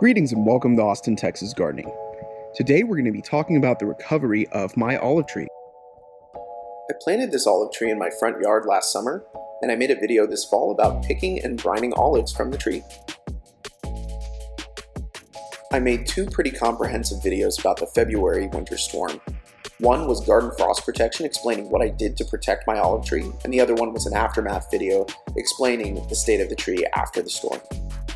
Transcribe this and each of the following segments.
Greetings and welcome to Austin, Texas Gardening. Today we're going to be talking about the recovery of my olive tree. I planted this olive tree in my front yard last summer, and I made a video this fall about picking and brining olives from the tree. I made two pretty comprehensive videos about the February winter storm. One was garden frost protection, explaining what I did to protect my olive tree, and the other one was an aftermath video explaining the state of the tree after the storm.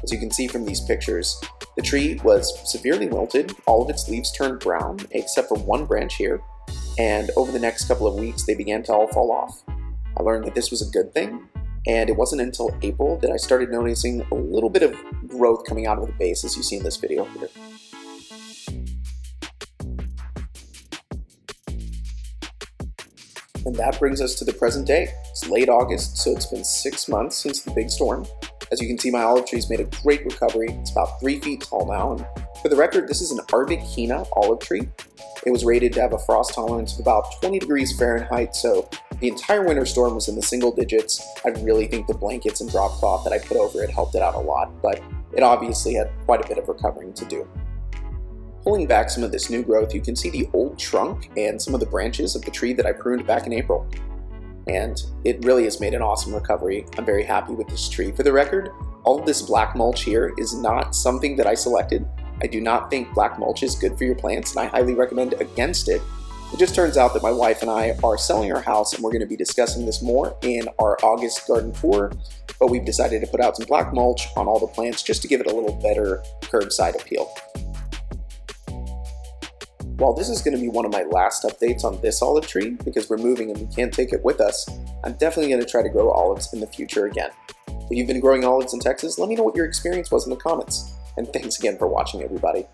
As you can see from these pictures, the tree was severely wilted, all of its leaves turned brown, except for one branch here, and over the next couple of weeks they began to all fall off. I learned that this was a good thing, and it wasn't until April that I started noticing a little bit of growth coming out of the base, as you see in this video here. And that brings us to the present day. It's late August, so it's been 6 months since the big storm. As you can see, my olive tree's made a great recovery. It's about 3 feet tall now, and for the record, this is an Arbequina olive tree. It was rated to have a frost tolerance of about 20 degrees Fahrenheit, so the entire winter storm was in the single digits. I really think the blankets and drop cloth that I put over it helped it out a lot, but it obviously had quite a bit of recovering to do. Pulling back some of this new growth, you can see the old trunk and some of the branches of the tree that I pruned back in April. And it really has made an awesome recovery. I'm very happy with this tree. For the record, all of this black mulch here is not something that I selected. I do not think black mulch is good for your plants, and I highly recommend against it. It just turns out that my wife and I are selling our house, and we're going to be discussing this more in our August garden tour, but we've decided to put out some black mulch on all the plants just to give it a little better curbside appeal. While this is going to be one of my last updates on this olive tree, because we're moving and we can't take it with us, I'm definitely going to try to grow olives in the future again. If you've been growing olives in Texas, let me know what your experience was in the comments. And thanks again for watching, everybody.